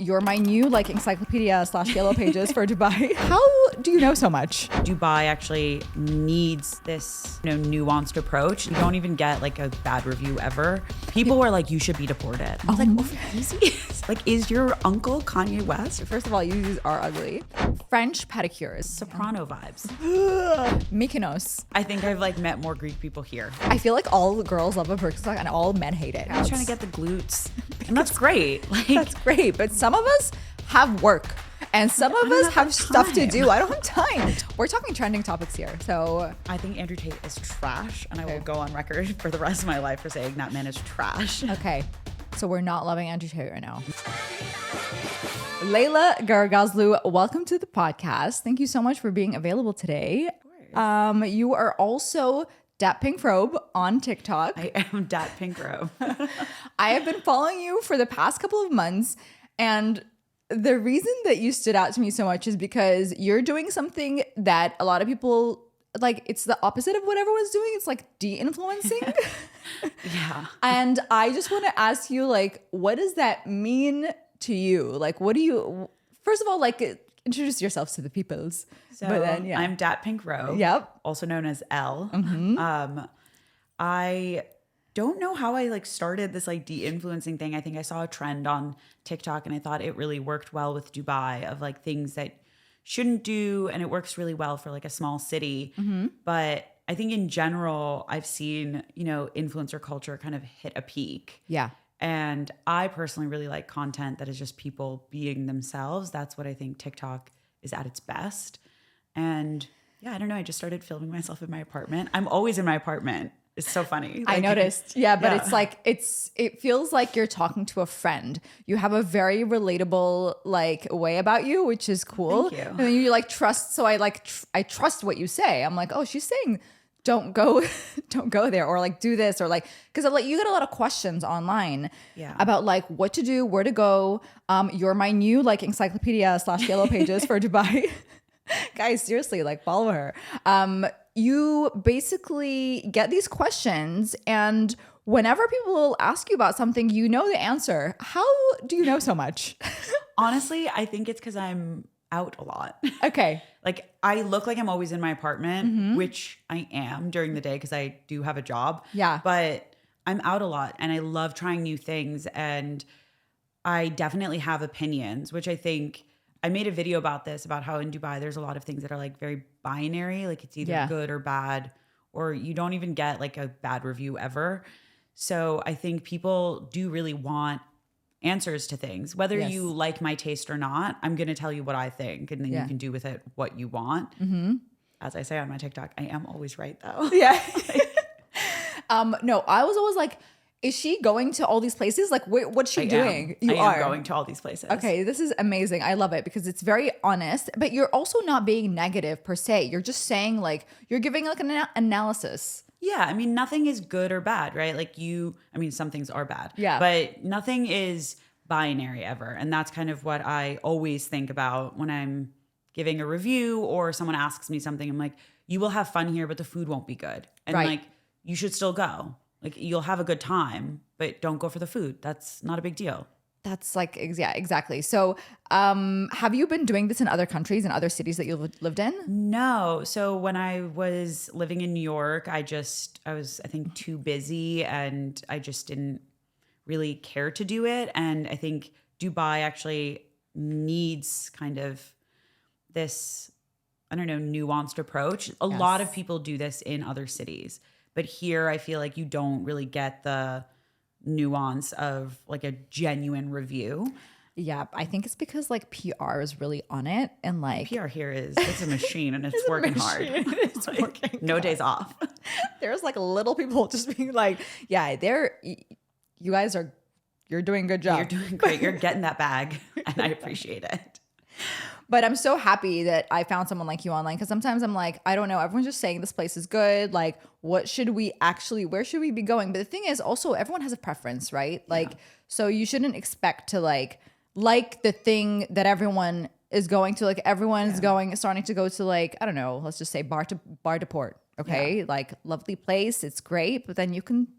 You're my new like encyclopedia / yellow pages for Dubai. How do you know so much? Dubai actually needs this, nuanced approach. You don't even get like a bad review ever. People were like, you should be deported. I was like, well, like, is your uncle Kanye West? First of all, you are ugly. French pedicures. Soprano vibes. Mykonos. I think I've like met more Greek people here. I feel like all the girls love a Birkenstock and all men hate it. I was trying to get the glutes. And that's great. Like, that's great. But some of us have work. And some of us have stuff to do. I don't have time. We're talking trending topics here. So I think Andrew Tate is trash. And I will go on record for the rest of my life for saying that man is trash. Okay. So we're not loving Andrew Tate right now. Layla Garagazlu, welcome to the podcast. Thank you so much for being available today. Of course. You are also Dat Pink Robe on TikTok. I am Dat Pink Robe. I have been following you for the past couple of months, and the reason that you stood out to me so much is because you're doing something that a lot of people, like, it's the opposite of what everyone's doing. It's like de-influencing. Yeah. And I just want to ask you, like, what does that mean to you? Like, what do you, first of all, like, introduce yourselves to the peoples. So but then, yeah. I'm Dat Pink Robe. Yep. Also known as L. Mm-hmm. I don't know how I like started this like de-influencing thing. I think I saw a trend on TikTok and I thought it really worked well with Dubai of like things that shouldn't do. And it works really well for like a small city. Mm-hmm. But I think in general, I've seen, influencer culture kind of hit a peak. Yeah. And I personally really like content that is just people being themselves. That's what I think TikTok is at its best. And yeah, I don't know. I just started filming myself in my apartment. I'm always in my apartment. It's so funny. I noticed. Yeah, but it's like, it feels like you're talking to a friend. You have a very relatable like way about you, which is cool. Thank you. And then you like trust. So I like, I trust what you say. I'm like, oh, she's saying don't go there, or like do this, or like, because like you get a lot of questions online about like what to do, where to go. You're my new like encyclopedia / yellow pages for Dubai. Guys, seriously, like follow her. You basically get these questions, and whenever people ask you about something, you know the answer. How do you know so much? Honestly, I think it's because I'm out a lot. Okay. Like I look like I'm always in my apartment, which I am during the day because I do have a job. Yeah. But I'm out a lot and I love trying new things, and I definitely have opinions, which I think I made a video about this, about how in Dubai there's a lot of things that are like very binary, like it's either good or bad, or you don't even get like a bad review ever. So I think people do really want answers to things. Whether you like my taste or not, I'm going to tell you what I think, and then you can do with it what you want. Mm-hmm. As I say on my TikTok, I am always right though. Yeah. No, I was always like, is she going to all these places? Like, what's she doing? I am going to all these places. Okay, this is amazing. I love it because it's very honest, but you're also not being negative per se. You're just saying like, you're giving like an analysis. Yeah, I mean, nothing is good or bad, right? Like some things are bad. Yeah. But nothing is binary ever. And that's kind of what I always think about when I'm giving a review or someone asks me something. I'm like, you will have fun here, but the food won't be good. And like, you should still go. Like, you'll have a good time, but don't go for the food. That's not a big deal. That's like, yeah, exactly. So have you been doing this in other countries and other cities that you've lived in? No. So when I was living in New York, I was, I think, too busy, and I just didn't really care to do it. And I think Dubai actually needs kind of this, I don't know, nuanced approach. A lot of people do this in other cities, but here I feel like you don't really get the nuance of like a genuine review. Yeah, I think it's because like PR is really on it, and like PR here it's a machine and it's working hard. It's like, working no hard. Days off. There's like little people just being like, yeah, you guys you're doing a good job. You're doing great. You're getting that bag, and I appreciate it. But I'm so happy that I found someone like you online, because sometimes I'm like, I don't know, everyone's just saying this place is good. Like, where should we be going? But the thing is also, everyone has a preference, right? Like, so you shouldn't expect to like the thing that everyone is going to. Like, everyone's starting to go to like, I don't know, let's just say bar to port. Okay. Yeah. Like, lovely place. It's great. But then you can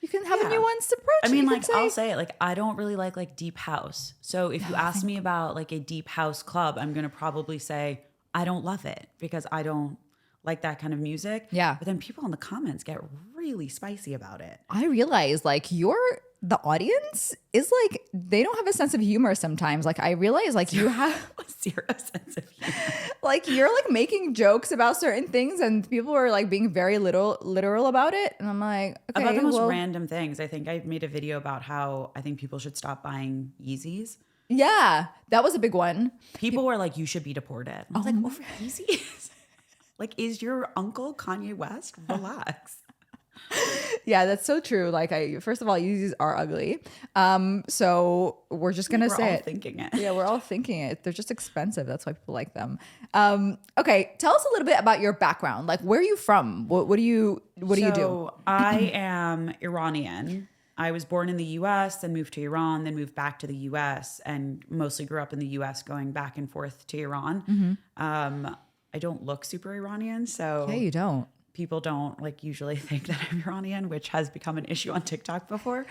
You can have new ones to approach. I mean, like, I'll say it, like, I don't really like deep house. So if you ask me about like a deep house club, I'm going to probably say I don't love it because I don't like that kind of music. Yeah. But then people in the comments get really spicy about it. I realize like the audience is like, they don't have a sense of humor sometimes. Like I realize like you have zero sense of humor. Like you're like making jokes about certain things and people are like being very literal about it. And I'm like, okay. About the most random things. I think I made a video about how I think people should stop buying Yeezys. Yeah, that was a big one. People were like, you should be deported. I was like, over Yeezys? Like, is your uncle Kanye West? Relax. Yeah, that's so true. Like, first of all, Yeezys are ugly. So we're just gonna say it. Thinking it. Yeah, we're all thinking it. They're just expensive. That's why people like them. Okay, tell us a little bit about your background. Like, where are you from? What do you do? I am Iranian. I was born in the U.S., then moved to Iran, then moved back to the U.S., and mostly grew up in the U.S., going back and forth to Iran. I don't look super Iranian, so yeah, you don't. People don't like usually think that I'm Iranian, which has become an issue on TikTok before.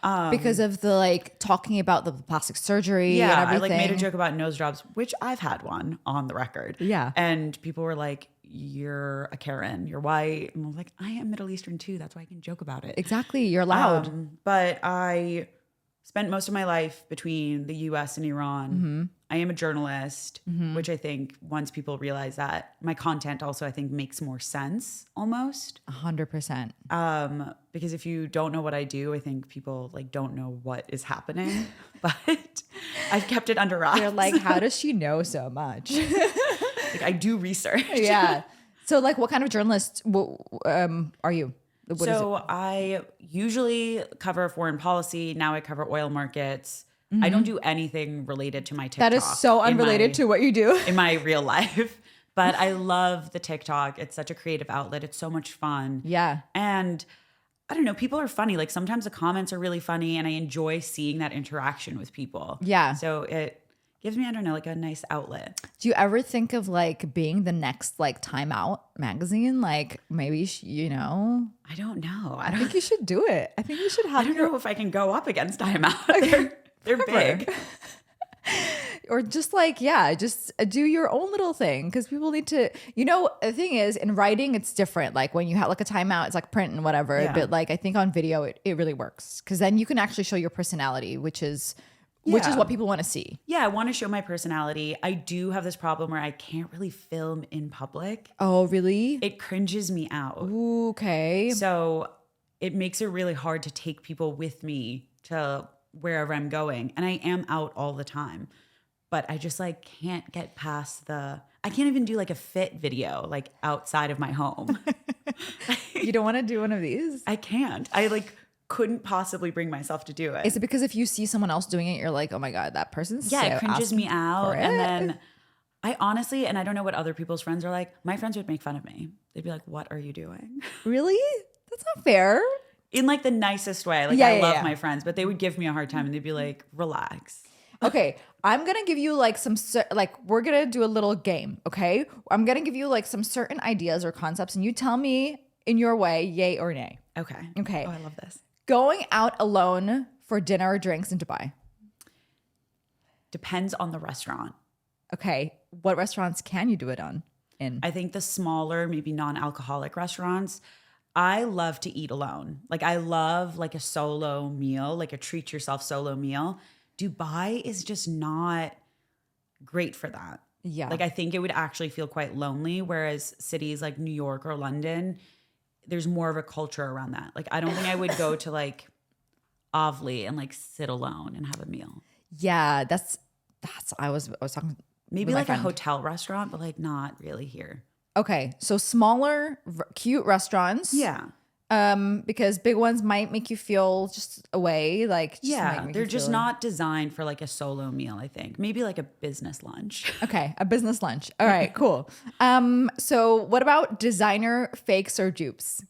Because of the like talking about the plastic surgery and everything. I like made a joke about nose jobs, which I've had one on the record. Yeah. And people were like, you're a Karen, you're white. And I was like, I am Middle Eastern too. That's why I can joke about it. Exactly. You're allowed. But I spent most of my life between the US and Iran. I am a journalist, which I think once people realize that, my content also I think makes more sense almost. 100%. Because if you don't know what I do, I think people like don't know what is happening. But I've kept it under wraps. They're like, how does she know so much? Like I do research. Yeah. So like what kind of journalist are you? So I usually cover foreign policy. Now I cover oil markets. I don't do anything related to my TikTok. That is so unrelated to what you do. In my real life. But I love the TikTok. It's such a creative outlet. It's so much fun. Yeah. And I don't know, people are funny. Like sometimes the comments are really funny and I enjoy seeing that interaction with people. Yeah. So it gives me, I don't know, like a nice outlet. Do you ever think of like being the next like Time Out magazine? Like maybe, I don't know. I think you should do it. I think you should have. I don't know if I can go up against Time Out. They're big. Or just like, just do your own little thing because people need to, the thing is in writing, it's different. Like when you have like a timeout, it's like print and whatever. Yeah. But like, I think on video, it really works because then you can actually show your personality, which is what people want to see. Yeah, I want to show my personality. I do have this problem where I can't really film in public. Oh, really? It cringes me out. Ooh, okay. So it makes it really hard to take people with me to wherever I'm going. And I am out all the time. But I just like can't get past I can't even do like a fit video like outside of my home. You don't want to do one of these? I can't. I like couldn't possibly bring myself to do it. Is it because if you see someone else doing it, you're like, oh my God, that person's it cringes me out. And then I honestly, and I don't know what other people's friends are like, my friends would make fun of me. They'd be like, what are you doing? Really? That's not fair. In like the nicest way. Like I love my friends, but they would give me a hard time and they'd be like, relax. Okay, I'm going to give you like we're going to do a little game, okay? I'm going to give you like some certain ideas or concepts and you tell me in your way, yay or nay. Okay. Okay. Oh, I love this. Going out alone for dinner or drinks in Dubai. Depends on the restaurant. Okay. What restaurants can you do it in? I think the smaller, maybe non-alcoholic restaurants. I love to eat alone. Like I love like a solo meal, like a treat yourself solo meal. Dubai is just not great for that. Yeah. Like I think it would actually feel quite lonely, whereas cities like New York or London, there's more of a culture around that. Like I don't think I would go to like Avli and like sit alone and have a meal. Yeah, that's I was talking maybe like a hotel restaurant, but like not really here. Okay, so smaller, cute restaurants. Yeah. Because big ones might make you feel just away. Like they're just not designed for like a solo meal. I think maybe like a business lunch. Okay, a business lunch. All right, cool. So what about designer fakes or dupes?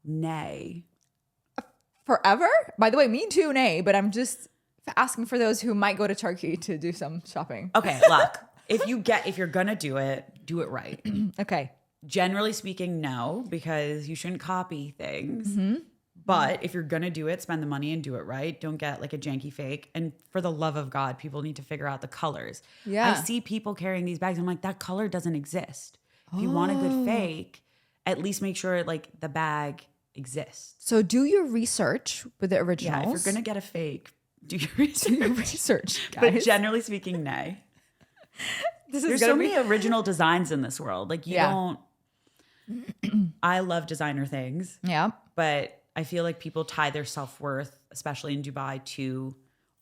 Nay. Forever? By the way, me too, nay. But I'm just asking for those who might go to Turkey to do some shopping. Okay, look. If you're gonna do it right. Okay. Generally speaking, no, because you shouldn't copy things. Mm-hmm. But if you're going to do it, spend the money and do it right. Don't get like a janky fake. And for the love of God, people need to figure out the colors. Yeah. I see people carrying these bags. I'm like, that color doesn't exist. If you want a good fake, at least make sure like the bag exists. So do your research with the originals. Yeah, if you're going to get a fake, do your research. Guys. But generally speaking, nay. There's so many original designs in this world. Like you don't. I love designer things. Yeah. But I feel like people tie their self-worth, especially in Dubai, to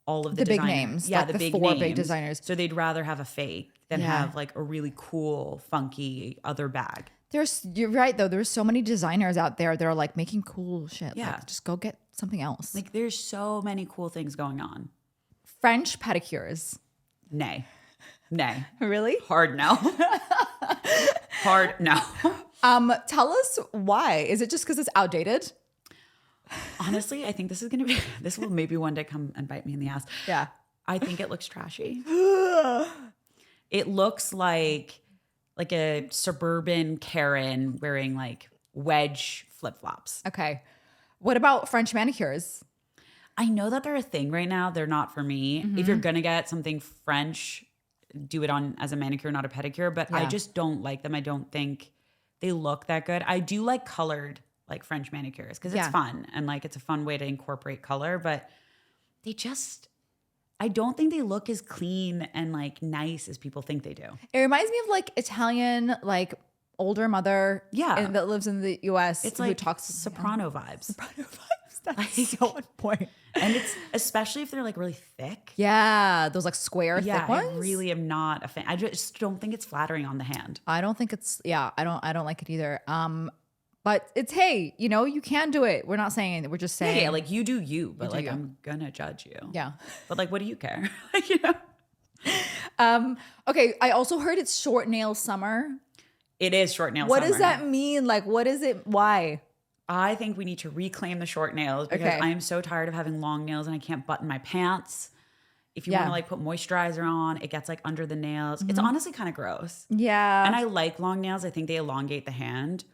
all of the big names. Yeah, like the big 4 names. big designers. So they'd rather have a fake than have like a really cool, funky other bag. You're right though. There's so many designers out there that are like making cool shit. Yeah. Like, just go get something else. Like there's so many cool things going on. French pedicures. Nay. Really? Hard no. Hard no. Tell us why. Is it just because it's outdated? Honestly, I think this will maybe one day come and bite me in the ass. Yeah. I think it looks trashy. It looks like a suburban Karen wearing like wedge flip-flops. Okay. What about French manicures? I know that they're a thing right now. They're not for me. If you're going to get something French, do it on as a manicure, not a pedicure. But I just don't like them. I don't think they look that good. I do like colored like French manicures because it's fun and like it's a fun way to incorporate color. But I don't think they look as clean and like nice as people think they do. It reminds me of like Italian, like older mother that lives in the US. It's who like talks soprano vibes. Soprano vibes. That's so on point. And it's especially if they're like really thick. Yeah, those like square thick ones. I really am not a fan. I just don't think it's flattering on the hand. I don't think it's I don't like it either. But it's hey, you can do it. We're not saying anything. We're just saying like you do you, but like I'm gonna judge you. Yeah. But like what do you care? Okay, I also heard it's short nail summer. It is short nail What summer. does that mean? Like what is it? Why? I think we need to reclaim the short nails because I am so tired of having long nails and I can't button my pants. If you want to like put moisturizer on, it gets like under the nails. It's honestly kind of gross. Yeah. And I like long nails. I think they elongate the hand.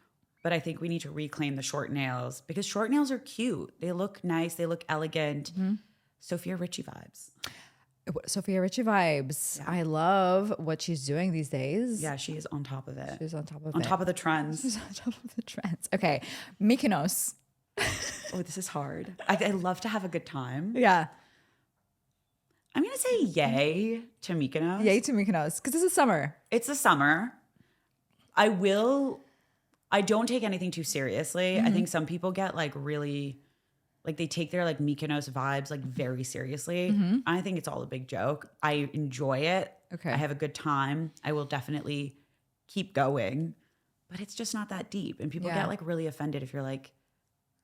But I think we need to reclaim the short nails because short nails are cute. They look nice. They look elegant. Sophia Richie vibes. Sophia Richie vibes. Yeah. I love what she's doing these days. Yeah, she is on top of it. She's on top of it. On top of the trends. She's on top of the trends. Okay. Mykonos. Oh, this is hard. I love to have a good time. Yeah. I'm going to say yay to Mykonos. Yay to Mykonos because this is summer. It's the summer. I don't take anything too seriously. I think some people get like really, like they take their like Mykonos vibes like very seriously. I think it's all a big joke. I enjoy it. Okay. I have a good time. I will definitely keep going, but it's just not that deep. And people get like really offended if you're like,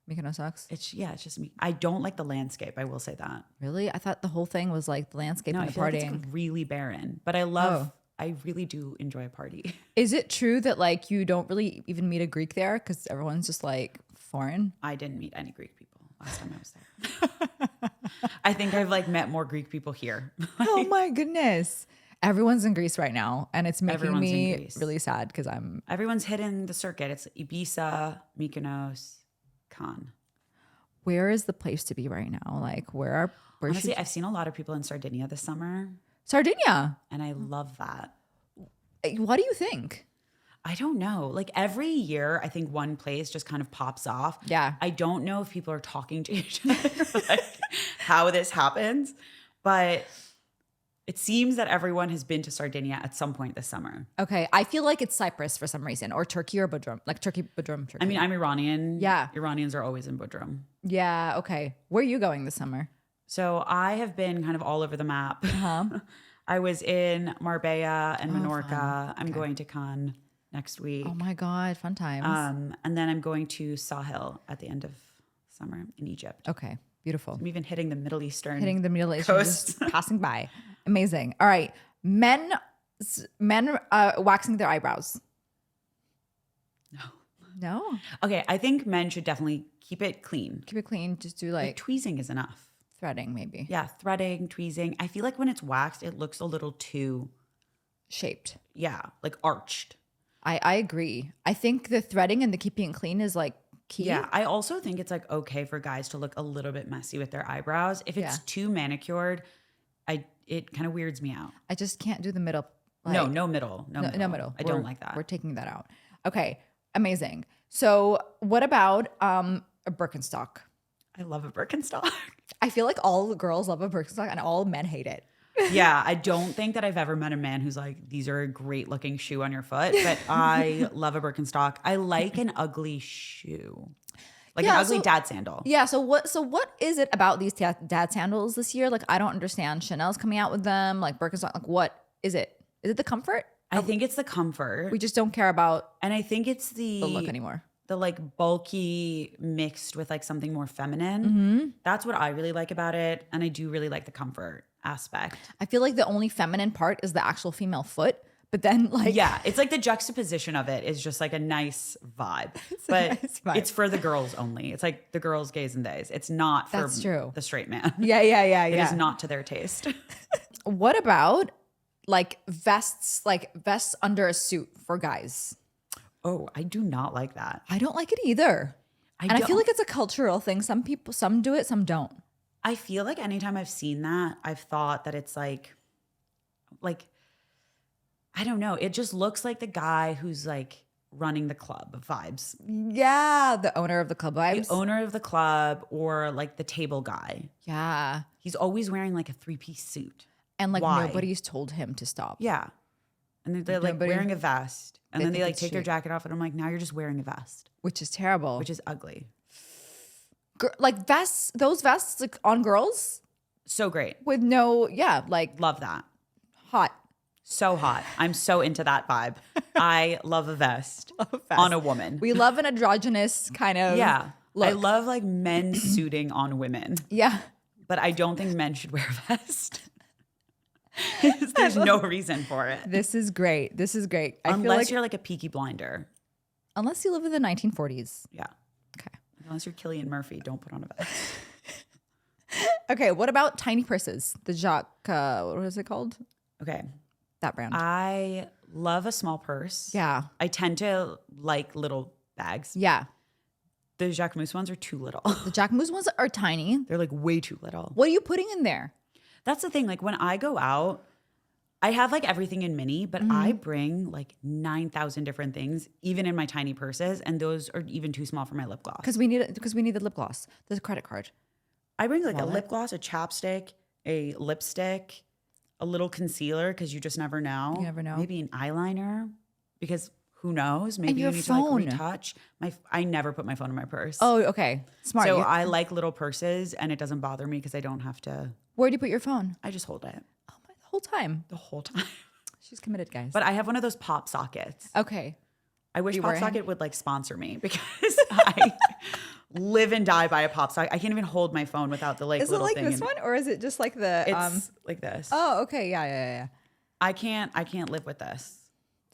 Mykonos sucks. It's just me. I don't like the landscape. I will say that. Really? I thought the whole thing was like the landscape and the feel partying. Like it's really barren, but I really do enjoy a party. Is it true that like you don't really even meet a Greek there because everyone's just like foreign? I didn't meet any Greek people last time I was there. I think I've like met more Greek people here. Oh my goodness. Everyone's in Greece right now and it's making me really sad because everyone's hitting the circuit. It's Ibiza, Mykonos, Cannes. Where is the place to be right now? Like honestly, I've seen a lot of people in Sardinia this summer. Sardinia. And I love that. What do you think? I don't know. Like every year, I think one place just kind of pops off. Yeah. I don't know if people are talking to each other, like how this happens, but it seems that everyone has been to Sardinia at some point this summer. Okay. I feel like it's Cyprus for some reason or Turkey or Bodrum. Like Turkey. I mean, I'm Iranian. Yeah. Iranians are always in Bodrum. Yeah. Okay. Where are you going this summer? So I have been kind of all over the map. I was in Marbella and Menorca. I'm going to Cannes next week. Oh my God, fun times. And then I'm going to Sahel at the end of summer in Egypt. Okay, beautiful. I'm even hitting the Middle Eastern coast. Just passing by. Amazing. All right, men waxing their eyebrows. No. Okay, I think men should definitely keep it clean. Keep it clean. Just do like tweezing is enough. Threading, maybe. Yeah, threading, tweezing. I feel like when it's waxed, it looks a little too shaped. Yeah, like arched. I agree. I think the threading and the keeping it clean is like key. Yeah. I also think it's like okay for guys to look a little bit messy with their eyebrows. If it's too manicured, it kind of weirds me out. I just can't do the middle. Like, no middle. No middle. I don't like that. We're taking that out. Okay. Amazing. So what about a Birkenstock? I love a Birkenstock. I feel like all the girls love a Birkenstock and all men hate it. Yeah, I don't think that I've ever met a man who's like, these are a great looking shoe on your foot, but I love a Birkenstock. I like an ugly shoe. Like an ugly dad sandal. Yeah, so what is it about these dad sandals this year? Like I don't understand. Chanel's coming out with them, like Birkenstock. Like what is it? Is it the comfort? I think it's the comfort. We just don't care about and I think it's the look anymore. The like bulky mixed with like something more feminine. That's what I really like about it. And I do really like the comfort aspect. I feel like the only feminine part is the actual female foot. But then like it's like the juxtaposition of it is just like a nice vibe. It's for the girls only. It's like the girls, gays and days. It's not for the straight man. Yeah. It is not to their taste. What about like vests under a suit for guys? Oh, I do not like that. I don't like it either. I feel like it's a cultural thing. Some do it, some don't. I feel like anytime I've seen that, I've thought that it's like I don't know. It just looks like the guy who's like running the club vibes. Yeah, the owner of the club vibes. The owner of the club or like the table guy. Yeah. He's always wearing like a 3-piece suit. And like nobody's told him to stop. Yeah. And they're like wearing a vest. And then they like take their jacket off and I'm like, now you're just wearing a vest. Which is terrible. Which is ugly. Like vests, those vests like on girls. So great. With like. Love that. Hot. So hot. I'm so into that vibe. I love a vest on a woman. We love an androgynous kind of look. I love like men suiting on women. Yeah. But I don't think men should wear a vest. There's no reason for it. This is great. Unless you're like a Peaky Blinder. Unless you live in the 1940s. Yeah. Okay. Unless you're Cillian Murphy, don't put on a vest. Okay. What about tiny purses? The Jacques, what is it called? Okay. That brand. I love a small purse. Yeah. I tend to like little bags. Yeah. The Jacquemus ones are too little. The Jacquemus ones are tiny. They're like way too little. What are you putting in there? That's the thing. Like when I go out, I have like everything in mini, but I bring like 9,000 different things, even in my tiny purses. And those are even too small for my lip gloss. Because we need the lip gloss, the credit card. I bring like a lip gloss, a chapstick, a lipstick, a little concealer because you just never know. You never know. Maybe an eyeliner because who knows? Maybe you need to like retouch. I never put my phone in my purse. Oh, okay. Smart. So I like little purses and it doesn't bother me because I don't have to. Where do you put your phone? I just hold it. Oh, the whole time. The whole time. She's committed, guys. But I have one of those pop sockets. Okay. I wish Pop Socket would like sponsor me because I live and die by a pop socket. I can't even hold my phone without the like little thing. Is it like this one or is it just like the? It's like this. Oh, okay. Yeah. I can't live with this.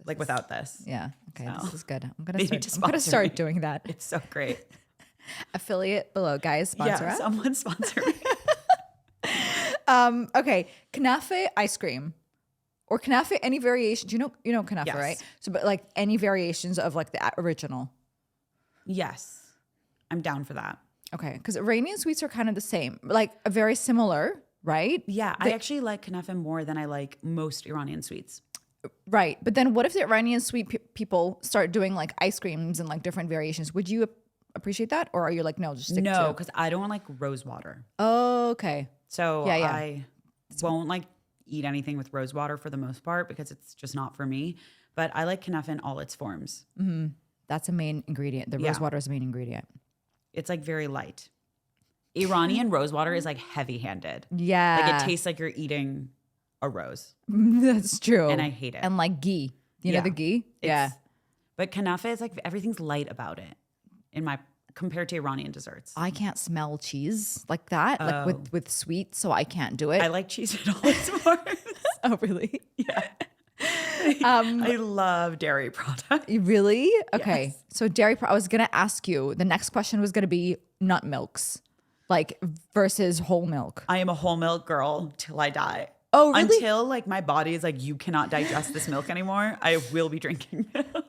Like without this. Yeah. Okay. So. This is good. I'm gonna start doing that. It's so great. Affiliate below, guys. Sponsor us. Someone sponsor me. Okay. Canafa ice cream. Or Canafa, any variations. You know Canafa, right? So, but like any variations of like the original. Yes. I'm down for that. Okay. Because Iranian sweets are kind of the same. Like very similar, right? Yeah. I actually like Canafa more than I like most Iranian sweets. Right. But then what if the Iranian sweet people start doing like ice creams and like different variations? Would you appreciate that? Or are you like, no, just stick to No, because I don't like rose water. Oh, okay. So I won't like eat anything with rose water for the most part because it's just not for me. But I like Canafa in all its forms. Mm-hmm. That's a main ingredient. The rose water is a main ingredient. It's like very light. Iranian rose water is like heavy-handed. Yeah. Like it tastes like you're eating a rose. That's true. And I hate it. And like ghee. You know the ghee? But Canafa is like everything's light about it compared to Iranian desserts. I can't smell cheese like that, like with sweet, so I can't do it. I like cheese in all its forms. Oh, really? Yeah. I love dairy products. Really? Okay. Yes. So I was going to ask you, the next question was going to be nut milks, like versus whole milk. I am a whole milk girl till I die. Oh, really? Until like my body is like, you cannot digest this milk anymore, I will be drinking milk.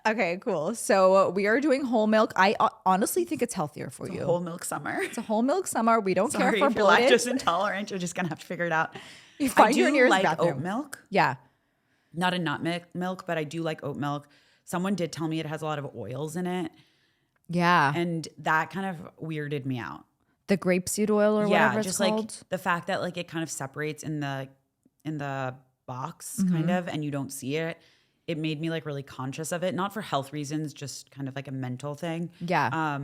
Okay, cool. So we are doing whole milk. I honestly think it's healthier for you. Whole milk summer. It's a whole milk summer. We don't care Sorry, for if you're bloated. lactose intolerant, you're just gonna have to figure it out. You I find your do nearest like bathroom. oat milk. Yeah. Not a nut milk, but I do like oat milk. Someone did tell me it has a lot of oils in it. Yeah. And that kind of weirded me out. The grapeseed oil or whatever it's just called. like the fact that like it kind of separates in the box kind of, and you don't see it. It made me like really conscious of it, not for health reasons, just kind of like a mental thing. Yeah.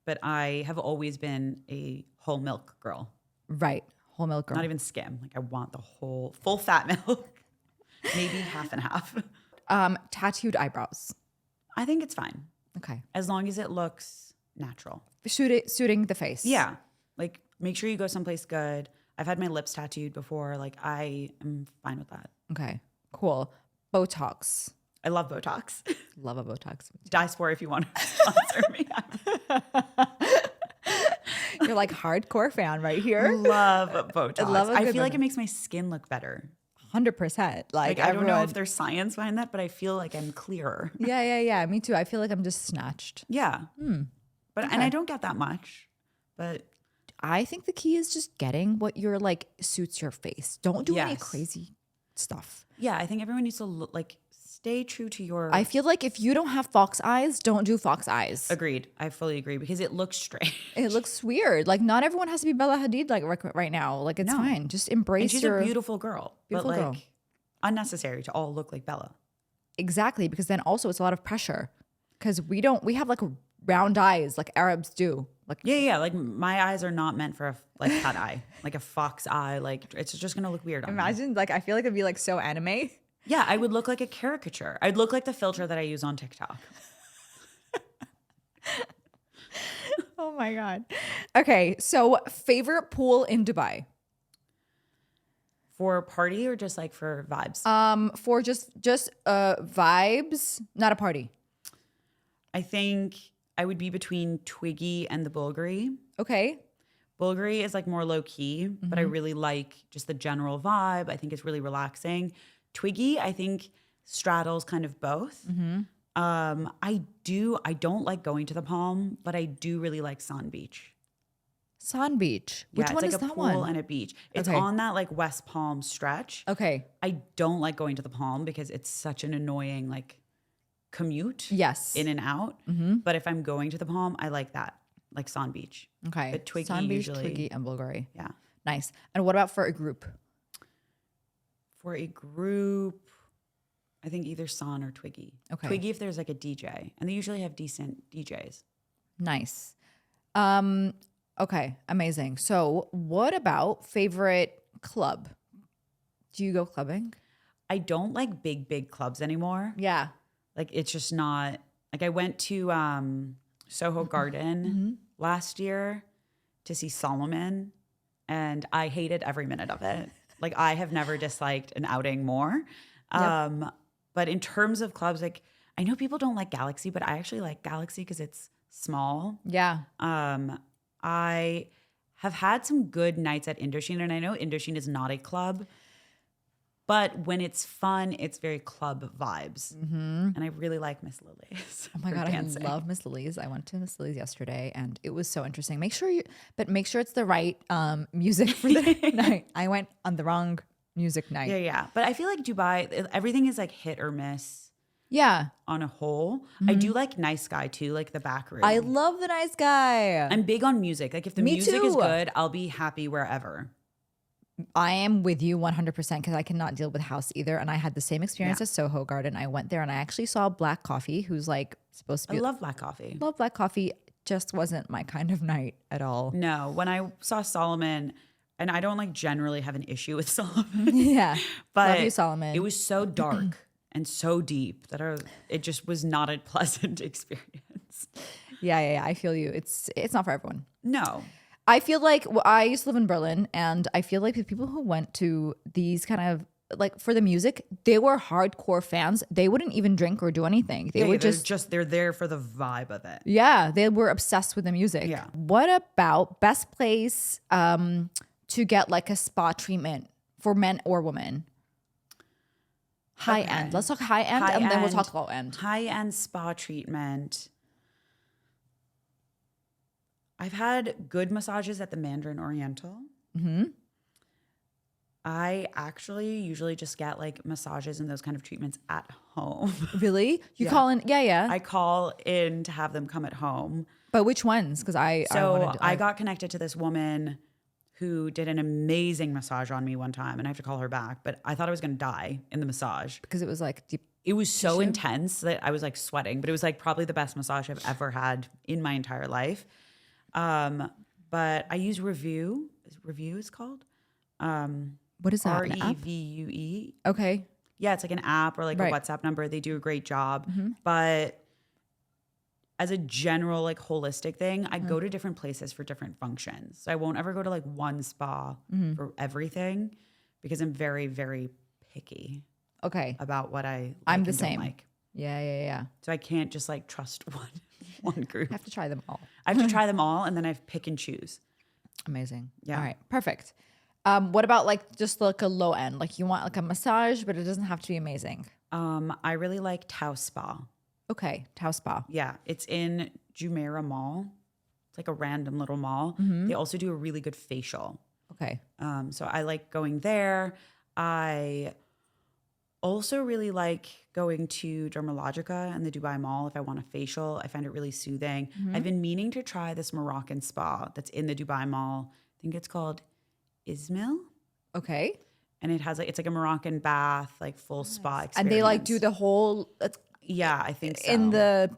But I have always been a whole milk girl. Right. Whole milk girl. Not even skim. Like I want the whole full fat milk. Maybe half and half. Tattooed eyebrows. I think it's fine. Okay. As long as it looks natural. Suiting the face. Yeah. Like make sure you go someplace good. I've had my lips tattooed before. Like I am fine with that. Okay. Cool. Botox. I love Botox. Love a Botox. Diaspora if you want to sponsor me. You're like hardcore fan right here. Love Botox. I feel like one. it makes my skin look better. 100%. Like I don't know if there's science behind that, but I feel like I'm clearer. Yeah. Me too. I feel like I'm just snatched. Yeah. But Okay. and I don't get that much. But I think the key is just getting what you're like suits your face. Don't do any Yes. crazy stuff. yeah, I think everyone needs to like stay true to your I feel like if you don't have fox eyes, don't do fox eyes. Agreed. I fully agree because it looks strange. It looks weird. Like not everyone has to be Bella Hadid like right now. Like it's No. fine. Just embrace And she's your a beautiful girl. Beautiful but like girl. unnecessary to all look like Bella. Exactly, because then also it's a lot of pressure. Because we have like round eyes like Arabs do. Like Yeah. Like my eyes are not meant for a like cat eye, like a fox eye. Like it's just gonna look weird on me. imagine like I feel like it'd be like so anime. Yeah, I would look like a caricature. I'd look like the filter that I use on TikTok. Oh my God. Okay, so favorite pool in Dubai? For party or just like for vibes? For just vibes, not a party. I think I would be between Twiggy and the Bulgari. Okay. Bulgari is like more low key, but I really like just the general vibe. I think it's really relaxing. Twiggy, I think straddles kind of both. I don't like going to the Palm, but I do really like Sand Beach. Sand Beach. Which Yeah, one it's is like a that pool one? and a beach. It's Okay. on that like West Palm stretch. Okay. I don't like going to the Palm because it's such an annoying like commute Yes. in and out. But if I'm going to the Palm, I like that, like Sand Beach. Okay. But Twiggy Sand Beach, usually, Twiggy, and Bulgari. yeah. Nice. And what about for a group? For a group, I think either San or Twiggy. Okay. Twiggy if there's like a DJ, and they usually have decent DJs. Nice. Okay, amazing. So what about favorite club? Do you go clubbing? I don't like big clubs anymore. Yeah. Like it's just not like I went to Soho Garden last year to see Solomon, and I hated every minute of it. Like I have never disliked an outing more. But in terms of clubs, like I know people don't like Galaxy, but I actually like Galaxy because it's small. Yeah. I have had some good nights at Indochine, and I know Indochine is not a club, but when it's fun, it's very club vibes. And I really like Miss Lily's. Oh my God, dancing. I love Miss Lily's. I went to Miss Lily's yesterday and it was so interesting. Make sure it's the right music for the night. I went on the wrong music night. Yeah. But I feel like Dubai, everything is like hit or miss Yeah. on a whole. I do like Nice Guy too, like the back room. I love the nice guy. I'm big on music. Like if the Me music is too. good, I'll be happy wherever. I am with you 100% because I cannot deal with house either. And I had the same experience Yeah. as Soho Garden. I went there and I actually saw Black Coffee, who's like supposed to I be. love black coffee. Love Black Coffee. Just wasn't my kind of night at all. No, when I saw Solomon, and I don't like generally have an issue with Solomon. Yeah. But Love you, Solomon. It was so dark and so deep that it just was not a pleasant experience. Yeah. I feel you. It's not for everyone. No. I feel like I used to live in Berlin, and I feel like the people who went to these kind of like for the music, they were hardcore fans. They wouldn't even drink or do anything. They would they're there for the vibe of it. yeah, they were obsessed with the music. Yeah. What about best place to get like a spa treatment for men or women? high end. Let's talk high end and then we'll talk low end. High end spa treatment. I've had good massages at the Mandarin Oriental. Mm-hmm. I actually usually just get like massages and those kind of treatments at home. Really? You call in? Yeah. I call in to have them come at home. But which ones? Because I got connected to this woman who did an amazing massage on me one time, and I have to call her back. But I thought I was going to die in the massage because it was like deep. It was so intense that I was like sweating. But it was like probably the best massage I've ever had in my entire life. But I use Revue. Revue is called. What is that? Revue. Okay. Yeah, it's like an app or like a WhatsApp number. They do a great job. Mm-hmm. But as a general like holistic thing, I go to different places for different functions. So I won't ever go to like one spa for everything because I'm very, very picky. Okay. About what I like I'm the and same. Don't like. Yeah. So I can't just like trust one group. I have to try them all. I have to try them all and then I pick and choose. Amazing. Yeah. All right. Perfect. What about like just like a low end? Like you want like a massage, but it doesn't have to be amazing. I really like Tao Spa. Okay. Tao Spa. Yeah. It's in Jumeirah Mall. It's like a random little mall. Mm-hmm. They also do a really good facial. Okay. So I like going there. I also really like going to Dermalogica and the Dubai Mall if I want a facial. I find it really soothing. Mm-hmm. I've been meaning to try this Moroccan spa that's in the Dubai Mall. I think it's called Ismail. Okay. And it has like, it's like a Moroccan bath, like full spa experience. And they like do the whole. Yeah, I think so. In the,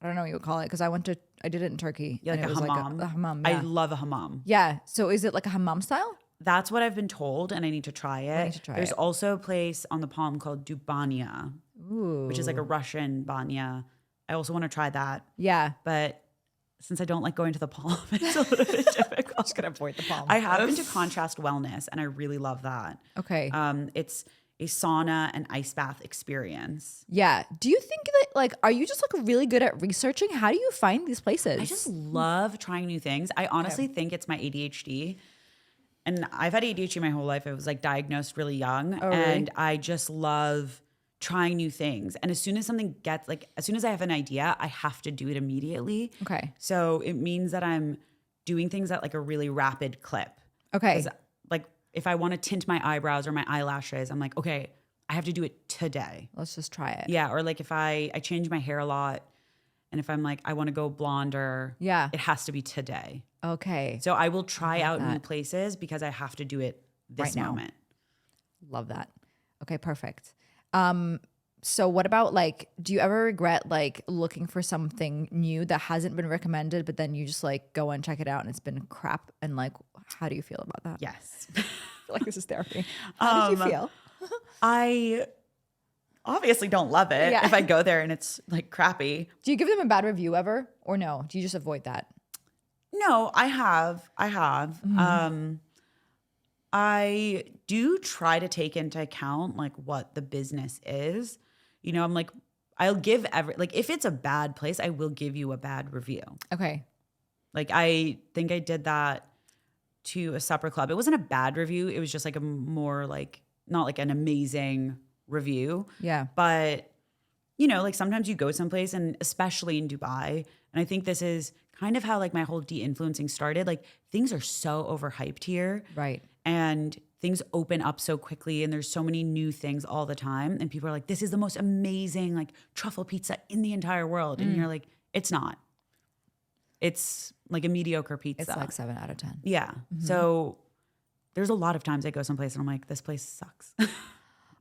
I don't know what you would call it because I did it in Turkey. Yeah, like a hammam. Like a hammam. Yeah. I love a hammam. Yeah. So is it like a hammam style? That's what I've been told, and I need to try it. There's also a place on the Palm called Dubanya, which is like a Russian banya. I also want to try that. Yeah. But since I don't like going to the Palm, it's a little bit difficult. I'm just going to avoid the Palm. I have been to Contrast Wellness, and I really love that. Okay. It's a sauna and ice bath experience. Yeah. Do you think that, like, are you just like really good at researching? How do you find these places? I just love trying new things. I honestly think it's my ADHD. And I've had ADHD my whole life. I was like diagnosed really young. Oh, really? And I just love trying new things. And as soon as something gets like, as soon as I have an idea, I have to do it immediately. Okay. So it means that I'm doing things at like a really rapid clip. Okay. Like if I want to tint my eyebrows or my eyelashes, I'm like, okay, I have to do it today. Let's just try it. Yeah. Or like if I change my hair a lot and if I'm like, I want to go blonder, it has to be today. Okay. So I will try out new places because I have to do it this moment. Love that. Okay, perfect. So what about like, do you ever regret like looking for something new that hasn't been recommended, but then you just like go and check it out and it's been crap? And like, how do you feel about that? Yes. I feel like this is therapy. How did you feel? I obviously don't love it if I go there and it's like crappy. Do you give them a bad review ever or no? Do you just avoid that? No, I have. Mm-hmm. I do try to take into account like what the business is. You know, I'm like, I'll give if it's a bad place, I will give you a bad review. Okay. Like I think I did that to a supper club. It wasn't a bad review. It was just like a more like, not like an amazing review. Yeah. But, you know, like sometimes you go someplace and especially in Dubai, and I think this is kind of how like my whole de-influencing started. Like things are so overhyped here. Right. And things open up so quickly and there's so many new things all the time. And people are like, this is the most amazing like truffle pizza in the entire world. And you're like, it's not. It's like a mediocre pizza. It's like 7 out of 10. Yeah. Mm-hmm. So there's a lot of times I go someplace and I'm like, this place sucks.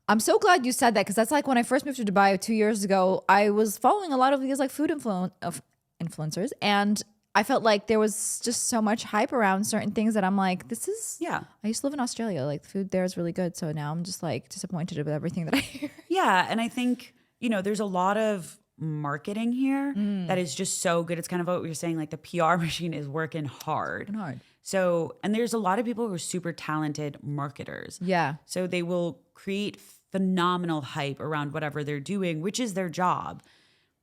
I'm so glad you said that because that's like when I first moved to Dubai 2 years ago, I was following a lot of these like food influencers and I felt like there was just so much hype around certain things that I'm like, this is, I used to live in Australia. Like the food there is really good. So now I'm just like disappointed with everything that I hear. Yeah. And I think, you know, there's a lot of marketing here that is just so good. It's kind of what we were saying, like the PR machine is working hard. So, and there's a lot of people who are super talented marketers. Yeah. So they will create phenomenal hype around whatever they're doing, which is their job.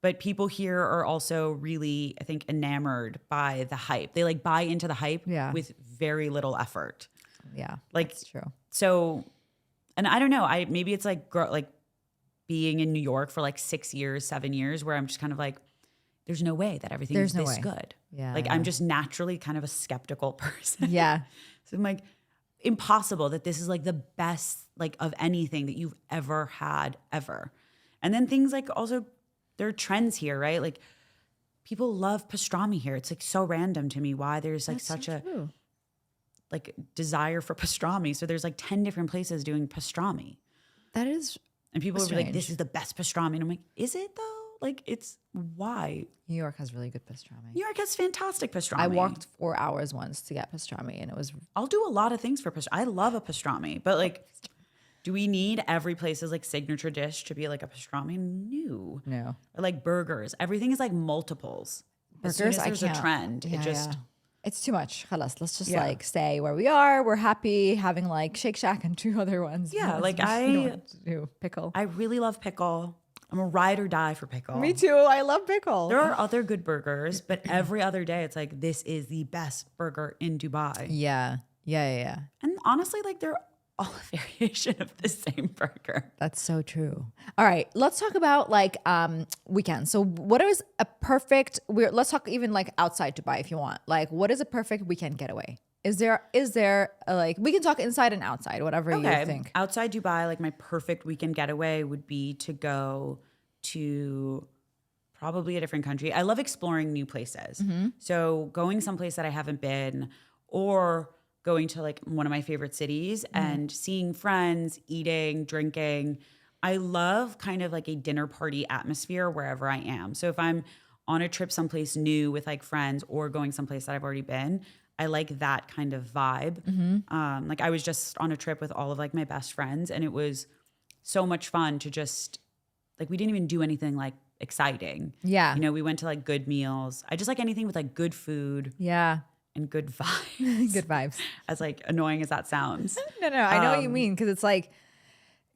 But people here are also really, I think, enamored by the hype. They like buy into the hype with very little effort. Yeah, like that's true. So, and I don't know. Maybe it's like being in New York for like 6 years, 7 years, where I'm just kind of like, there's no way that everything is this good. Yeah. Like I'm just naturally kind of a skeptical person. Yeah. So I'm like, impossible that this is like the best like of anything that you've ever had ever. And then things like also there are trends here, right? Like people love pastrami here. It's like so random to me why there's like such a like desire for pastrami. So there's like 10 different places doing pastrami. That is And people were like, this is the best pastrami. And I'm like, is it though? Like it's why? New York has really good pastrami. New York has fantastic pastrami. I walked 4 hours once to get pastrami and it was... I'll do a lot of things for pastrami. I love a pastrami, but like, do we need every place's like signature dish to be like a pastrami? No. Or like burgers. Everything is like multiples. As soon as there's a trend, it just... It's too much. Let's just like stay where we are. We're happy having like Shake Shack and 2 other ones. Yeah, like I do pickle. I really love pickle. I'm a ride or die for pickle. Me too. I love pickle. There are other good burgers, but every other day it's like, this is the best burger in Dubai. Yeah. And honestly, like they're all a variation of the same burger. That's so true. All right, let's talk about like weekends. So what is a perfect, let's talk even like outside Dubai if you want. Like what is a perfect weekend getaway? Is there like, we can talk inside and outside, whatever you think. Outside Dubai, like my perfect weekend getaway would be to go to probably a different country. I love exploring new places. So going someplace that I haven't been, or going to like one of my favorite cities and seeing friends, eating, drinking. I love kind of like a dinner party atmosphere wherever I am. So if I'm on a trip someplace new with like friends or going someplace that I've already been, I like that kind of vibe. Like I was just on a trip with all of like my best friends and it was so much fun to just like, we didn't even do anything like exciting. Yeah. You know, we went to like good meals. I just like anything with like good food. Yeah. And good vibes. Good vibes. As like annoying as that sounds. No, I know what you mean because it's like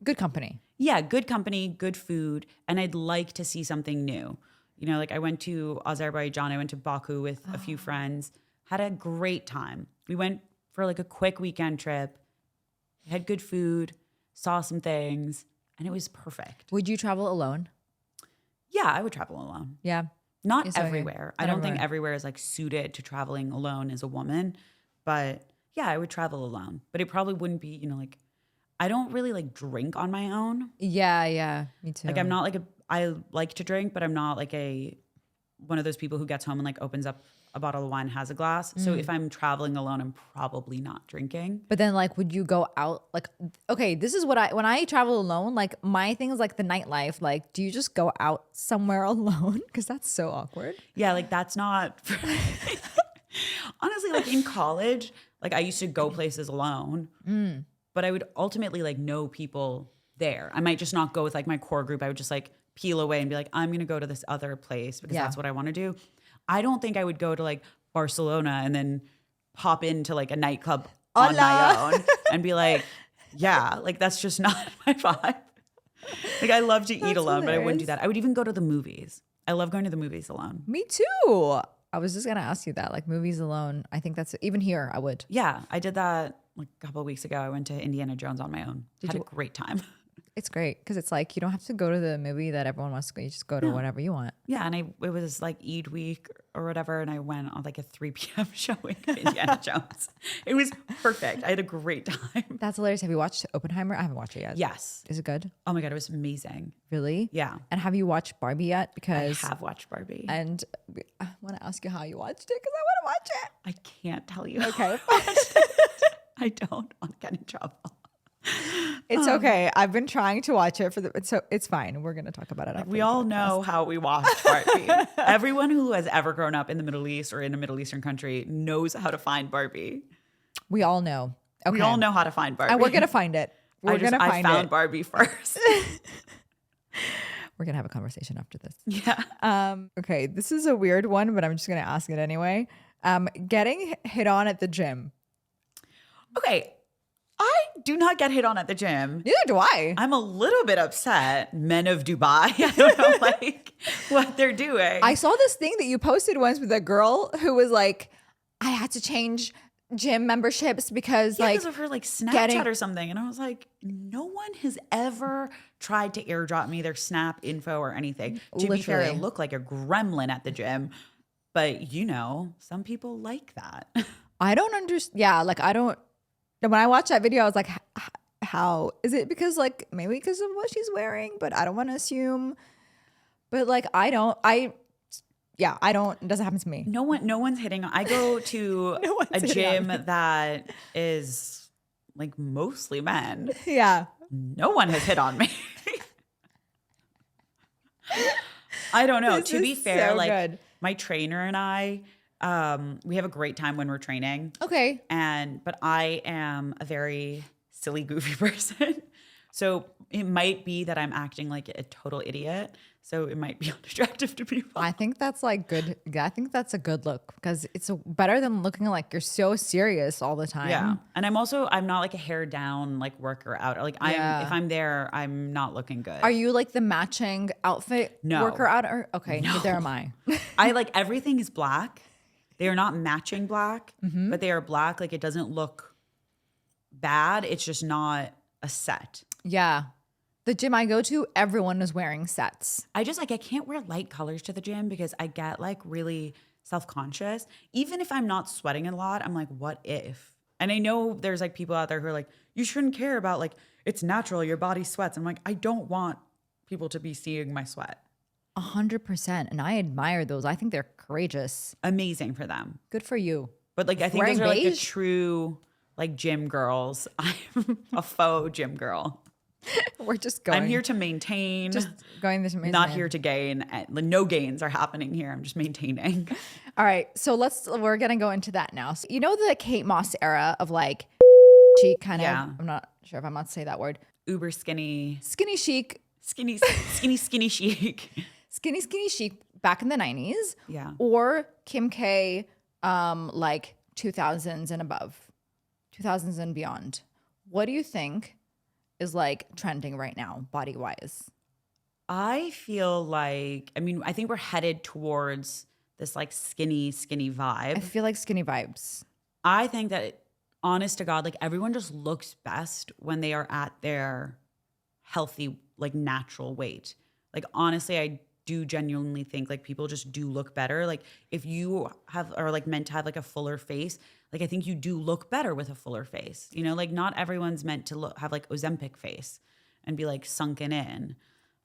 good company. Yeah, good company, good food. And I'd like to see something new. You know, like I went to Azerbaijan, I went to Baku with a few friends, had a great time. We went for like a quick weekend trip, had good food, saw some things, and it was perfect. Would you travel alone? Yeah, I would travel alone. Yeah. Not everywhere. I don't think everywhere is like suited to traveling alone as a woman. But yeah, I would travel alone. But it probably wouldn't be, you know, like I don't really like drink on my own. Yeah, me too. Like I'm not like I like to drink, but I'm not like one of those people who gets home and like opens up a bottle of wine, has a glass. So if I'm traveling alone, I'm probably not drinking. But then like, would you go out? Like, okay, this is what when I travel alone, like my thing is like the nightlife. Like, do you just go out somewhere alone? Because that's so awkward. Yeah, like that's not, honestly, like in college, like I used to go places alone, but I would ultimately like know people there. I might just not go with like my core group. I would just like peel away and be like, I'm going to go to this other place because that's what I want to do. I don't think I would go to like Barcelona and then pop into like a nightclub on my own and be like, yeah, like that's just not my vibe. Like I love to eat alone, but I wouldn't do that. I would even go to the movies. I love going to the movies alone. Me too. I was just going to ask you that, like movies alone. I think that's, even here I would. Yeah, I did that like a couple of weeks ago. I went to Indiana Jones on my own. Had a great time. It's great because it's like you don't have to go to the movie that everyone wants to go. You just go to whatever you want. Yeah, and it was like Eid week or whatever, and I went on like a 3 p.m. showing of Indiana Jones. It was perfect. I had a great time. That's hilarious. Have you watched Oppenheimer? I haven't watched it yet. Yes. Is it good? Oh my God, it was amazing. Really? Yeah. And have you watched Barbie yet? Because I have watched Barbie. And I want to ask you how you watched it because I want to watch it. I can't tell you. Okay. I don't want to get in trouble. It's okay. I've been trying to watch it so it's fine. We're going to talk about it after. We all know how we watch Barbie. Everyone who has ever grown up in the Middle East or in a Middle Eastern country knows how to find Barbie. We all know. Okay. We all know how to find Barbie. And we're going to find it. I found Barbie first. We're going to have a conversation after this. Yeah. Okay. This is a weird one, but I'm just going to ask it anyway. Getting hit on at the gym. Okay. I do not get hit on at the gym. Neither do I. I'm a little bit upset. Men of Dubai. I don't know like what they're doing. I saw this thing that you posted once with a girl who was like, I had to change gym memberships because Yeah, like because of her like Snapchat or something. And I was like, no one has ever tried to airdrop me their Snap info or anything. To be fair, I Literally. look like a gremlin at the gym. But you know, some people like that. I don't understand. Yeah, like I don't. When I watched that video, I was like, how is it? Because like maybe because of what she's wearing, but I don't want to assume. But like I don't. Yeah, I don't. It doesn't happen to me. No one's hitting on. I go to No one's a hitting on gym me. that is like mostly men. Yeah. No one has hit on me. I don't know. This To be is fair, so like good. my trainer and I, we have a great time when we're training. Okay. But I am a very silly, goofy person. So it might be that I'm acting like a total idiot. So it might be unattractive to people. I think that's like good. I think that's a good look because it's better than looking like you're so serious all the time. Yeah. And I'm not like a hair down like worker out. Like if I'm there, I'm not looking good. Are you like the matching outfit No. worker out? Or okay, neither am I. I like everything is black. They are not matching black, Mm-hmm. but they are black. Like it doesn't look bad. It's just not a set. Yeah. The gym I go to, everyone is wearing sets. I can't wear light colors to the gym because I get like really self-conscious. Even if I'm not sweating a lot, I'm like, what if? And I know there's like people out there who are like, you shouldn't care about like, it's natural, your body sweats. I'm like, I don't want people to be seeing my sweat. 100%. And I admire those. I think they're courageous. Amazing for them. Good for you. But like, I think Wearing those are like the beige? true like gym girls. I'm a faux gym girl. We're just going. I'm here to maintain. Just going this Not here to gain. No gains are happening here. I'm just maintaining. All right. So we're going to go into that now. So, you know, the Kate Moss era of like chic kind of, I'm not sure if I'm about to say that word. Uber skinny. Skinny chic. Skinny chic. Skinny chic back in the 90s. Yeah. Or Kim K, like 2000s and above, 2000s and beyond. What do you think is like trending right now, body wise? I feel like, I think we're headed towards this like skinny vibe. I feel like skinny vibes. I think that, honest to God, like everyone just looks best when they are at their healthy, like natural weight. Like honestly, I do genuinely think like people just do look better. Like if you are like meant to have like a fuller face, like I think you do look better with a fuller face. You know, like not everyone's meant to have like Ozempic face and be like sunken in.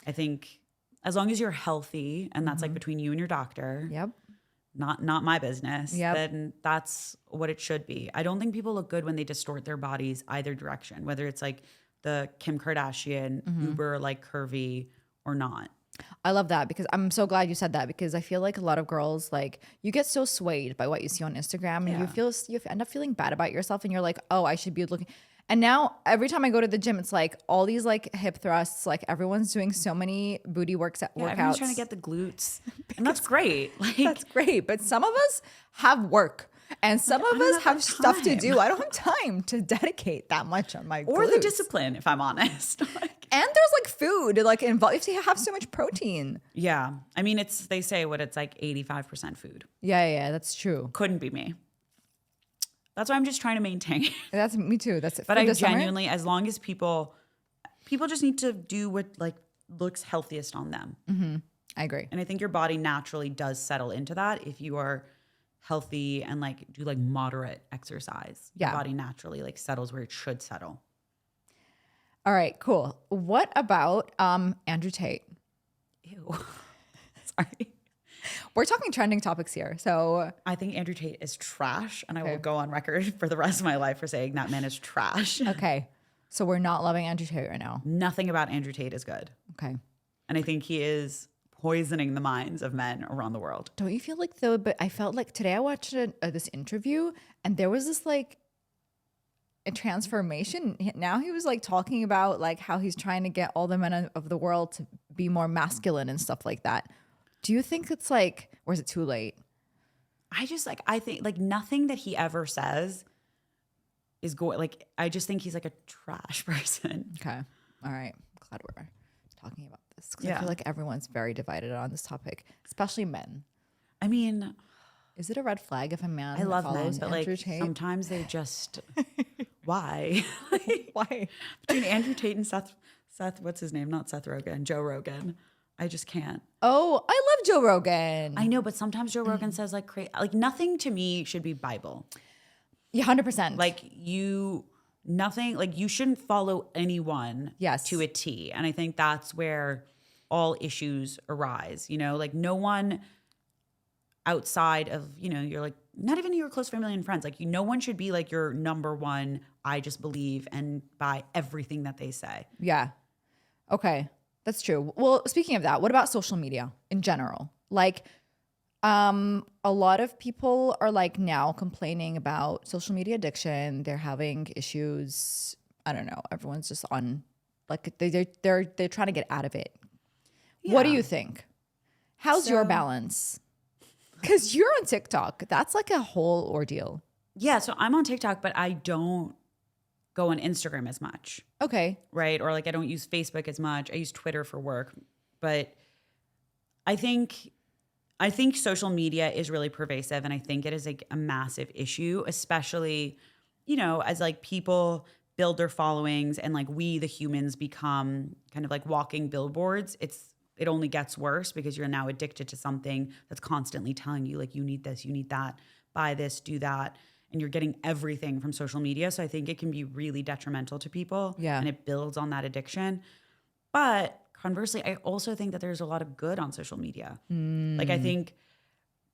I think as long as you're healthy and that's like between you and your doctor. Yep. Not my business. Yep. Then that's what it should be. I don't think people look good when they distort their bodies either direction, whether it's like the Kim Kardashian, uber like curvy or not. I love that because I'm so glad you said that because I feel like a lot of girls, like you get so swayed by what you see on Instagram and you end up feeling bad about yourself and you're like, oh, I should be looking. And now every time I go to the gym, it's like all these like hip thrusts, like everyone's doing so many booty workouts. Everyone's trying to get the glutes and that's great. Like That's great. But some of us have work and some of us have stuff to do. I don't have time to dedicate that much on my or glutes. the discipline, if I'm honest. And there's like food, like involved. You have so much protein. Yeah. I mean, they say it's like 85% food. Yeah, that's true. Couldn't be me. That's why I'm just trying to maintain. That's me too. That's it. But I genuinely, as long as people just need to do what like looks healthiest on them. Mm-hmm. I agree. And I think your body naturally does settle into that if you are healthy and like do like moderate exercise. Yeah. Your body naturally like settles where it should settle. All right, cool. What about Andrew Tate? Ew. Sorry. We're talking trending topics here. So I think Andrew Tate is trash, and I will go on record for the rest of my life for saying that man is trash. okay. So we're not loving Andrew Tate right now. Nothing about Andrew Tate is good. Okay. And I think he is poisoning the minds of men around the world. Don't you feel like though, but I felt like today I watched this interview and there was this like a transformation. Now he was like talking about like how he's trying to get all the men of the world to be more masculine and stuff like that. Do you think it's like, or is it too late? I think like nothing that he ever says is going, like, I just think he's like a trash person. Okay. All right. I'm glad we're talking about this because I feel like everyone's very divided on this topic, especially men. I mean, Is it a red flag if a man I love men, follows but Andrew like Tate? sometimes they just why? Why? Between Andrew Tate and Seth, what's his name? Not Seth Rogen, Joe Rogan. I just can't. Oh, I love Joe Rogan. I know, but sometimes Joe Rogan says like nothing to me should be Bible. Yeah, 100%. Like nothing, like you shouldn't follow anyone to a T. And I think that's where all issues arise, you know, like no one outside of, you know, you're like, not even your close family and friends, like no one should be like your number one, I just believe and buy everything that they say. Yeah. Okay. That's true. Well, speaking of that, what about social media in general? Like, a lot of people are like now complaining about social media addiction. They're having issues. I don't know. Everyone's just on like they're trying to get out of it. Yeah. What do you think? How's your balance? Because you're on TikTok. That's like a whole ordeal. Yeah. So I'm on TikTok, but I don't go on Instagram as much. Okay. Right. Or like I don't use Facebook as much. I use Twitter for work. But I think social media is really pervasive, and I think it is like a massive issue, especially, you know, as like people build their followings and like we, the humans, become kind of like walking billboards. It only gets worse because you're now addicted to something that's constantly telling you like you need this, you need that, buy this, do that. And you're getting everything from social media. So I think it can be really detrimental to people. Yeah. And it builds on that addiction. But conversely, I also think that there's a lot of good on social media. Like I think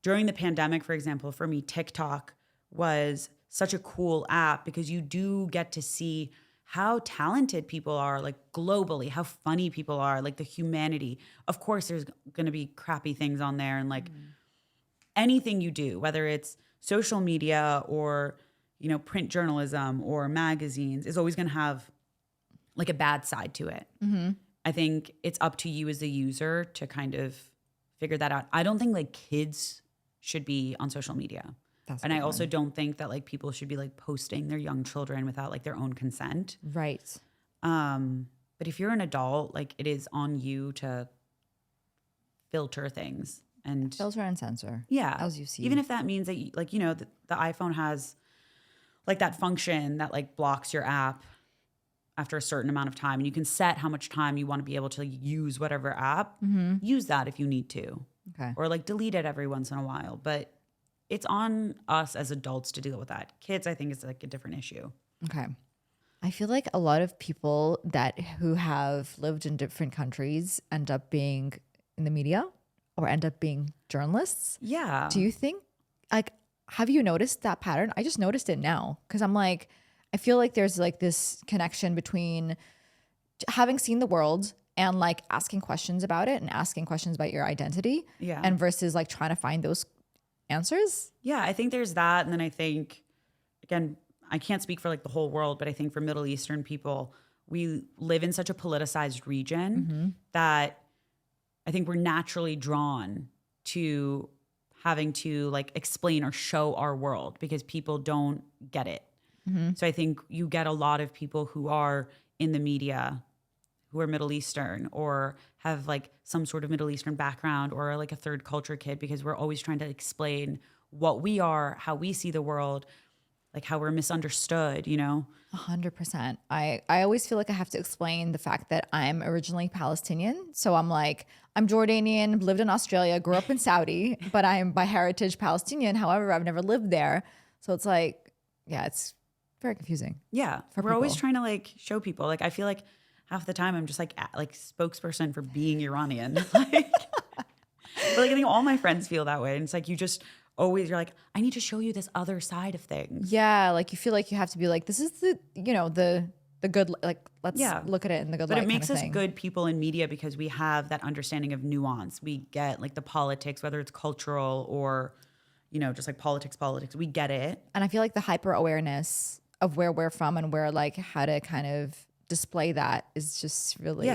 during the pandemic, for example, for me, TikTok was such a cool app because you do get to see how talented people are, like globally, how funny people are, like the humanity. Of course, there's going to be crappy things on there, and like anything you do, whether it's social media or, you know, print journalism or magazines, is always going to have like a bad side to it. Mm-hmm. I think it's up to you as a user to kind of figure that out. I don't think like kids should be on social media. And I also don't think that like people should be like posting their young children without like their own consent. Right. But if you're an adult, like it is on you to filter things and censor. Yeah. As you see. Even if that means that you, like, you know, the iPhone has like that function that like blocks your app after a certain amount of time, and you can set how much time you want to be able to use whatever app. Use that if you need to. Okay. Or like delete it every once in a while. But it's on us as adults to deal with that. Kids, I think, is like a different issue. Okay. I feel like a lot of people who have lived in different countries end up being in the media or end up being journalists. Yeah. Do you think, like, have you noticed that pattern? I just noticed it now because I'm like, I feel like there's like this connection between having seen the world and like asking questions about it and asking questions about your identity. Yeah. And versus like trying to find those answers. Yeah, I think there's that. And then I think, again, I can't speak for like the whole world, but I think for Middle Eastern people, we live in such a politicized region that I think we're naturally drawn to having to like explain or show our world because people don't get it. So I think you get a lot of people who are in the media who are Middle Eastern or have like some sort of Middle Eastern background or like a third culture kid, because we're always trying to explain what we are, how we see the world, like how we're misunderstood, you know? 100%. I always feel like I have to explain the fact that I'm originally Palestinian. So I'm like, I'm Jordanian, lived in Australia, grew up in Saudi, but I am by heritage Palestinian. However, I've never lived there. So it's like, yeah, it's very confusing. Yeah. We're always trying to like show people. Like I feel like half the time I'm just like spokesperson for being Iranian. Like, but like I think all my friends feel that way. And it's like you just always, you're like, I need to show you this other side of things. Yeah, like you feel like you have to be like, this is the, you know, the good, like let's look at it in the good light. But it makes us good people in media because we have that understanding of nuance. We get like the politics, whether it's cultural or, you know, just like politics. We get it. And I feel like the hyper awareness of where we're from and where like how to kind of display that is just really,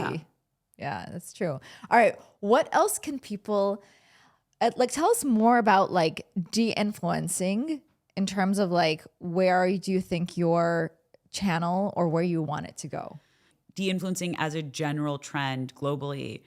yeah, that's true. All right, what else can people like tell us more about like de-influencing in terms of like where do you think your channel or where you want it to go? De-influencing as a general trend globally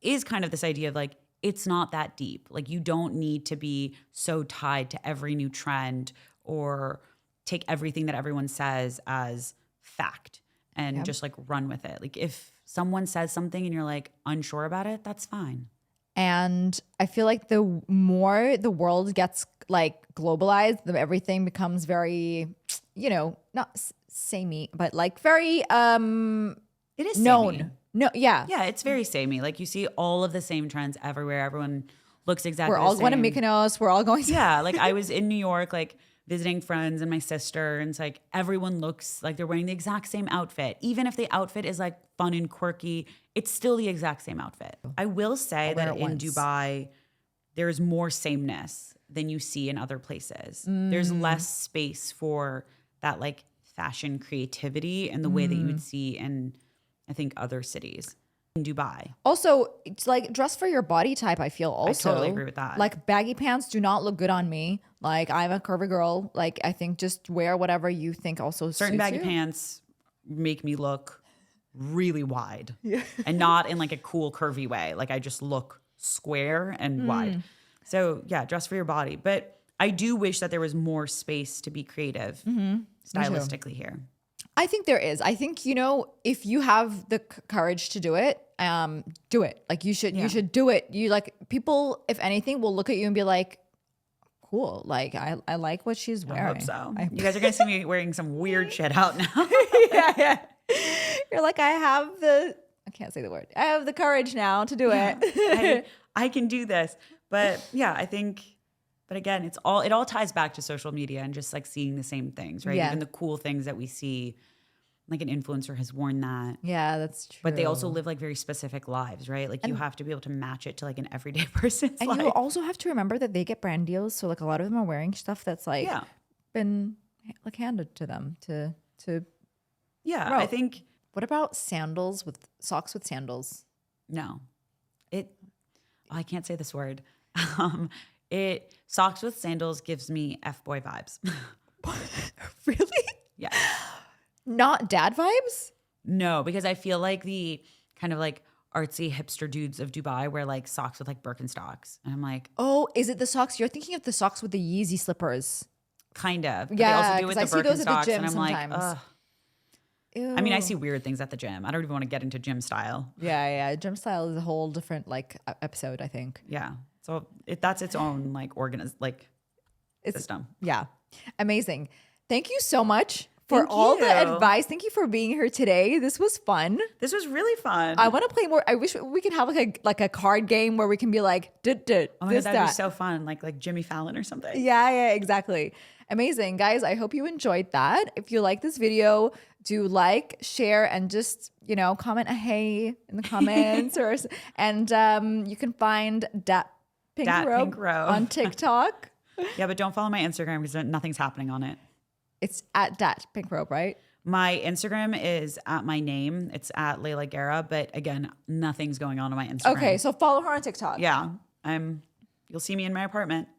is kind of this idea of like it's not that deep. Like you don't need to be so tied to every new trend or take everything that everyone says as fact and just like run with it. Like if someone says something and you're like unsure about it, that's fine. And I feel like the more the world gets like globalized, everything becomes very, you know, not samey, but like very it is known. Samey. No, yeah. Yeah, it's very samey. Like you see all of the same trends everywhere. Everyone looks exactly the same. We're all going to Mykonos. We're all going to Yeah, like I was in New York like visiting friends and my sister, and it's like everyone looks like they're wearing the exact same outfit. Even if the outfit is like fun and quirky, it's still the exact same outfit. I will say that in Dubai, there's more sameness than you see in other places. There's less space for that like fashion creativity in the way that you would see in, I think, other cities. In Dubai. Also, it's like dress for your body type, I feel also. I totally agree with that. Like baggy pants do not look good on me. Like I'm a curvy girl. Like I think just wear whatever you think also certain suits baggy you. pants make me look really wide. And not in like a cool curvy way. Like I just look square and wide. So yeah, dress for your body. But I do wish that there was more space to be creative stylistically here. I think there is. I think, you know, if you have the courage to do it, do it. Like you should do it. You like people, if anything, will look at you and be like, cool. Like I like what she's wearing. I hope so. You guys are going to see me wearing some weird shit out now. yeah. You're like, I can't say the word. I have the courage now to do it. I can do this. But yeah, I think, but again, it all ties back to social media and just like seeing the same things, right? Yeah. Even the cool things that we see, like an influencer has worn that. Yeah, that's true. But they also live like very specific lives, right? Like you have to be able to match it to like an everyday person's life. And you also have to remember that they get brand deals. So like a lot of them are wearing stuff that's like been like handed to them to yeah, rope. I think. What about socks with sandals? No, I can't say this word. Socks with sandals gives me F-boy vibes. Really? Yeah. Not dad vibes? No, because I feel like the kind of like artsy hipster dudes of Dubai wear like socks with like Birkenstocks. And I'm like, oh, is it the socks? You're thinking of the socks with the Yeezy slippers. Kind of. But yeah, they also do with the I see those at the Birkenstocks. gym And I'm sometimes. like, ugh. Ew. I mean, I see weird things at the gym. I don't even want to get into gym style. Yeah. Gym style is a whole different like episode, I think. Yeah. So that's its own like system. Yeah. Amazing. Thank you so much for all the advice. Thank you for being here today. This was fun. This was really fun. I want to play more. I wish we could have like a card game where we can be like, oh my God, that'd be so fun. Like Jimmy Fallon or something. Yeah, exactly. Amazing. Guys, I hope you enjoyed that. If you like this video, do like, share, and just, comment a hey in the comments. And you can find Dat Pink Robe on TikTok. Yeah, but don't follow my Instagram because nothing's happening on it. It's at Dat Pink Robe, right? My Instagram is at my name. It's at Layla Guerra. But again, nothing's going on my Instagram. Okay, so follow her on TikTok. Yeah, you'll see me in my apartment.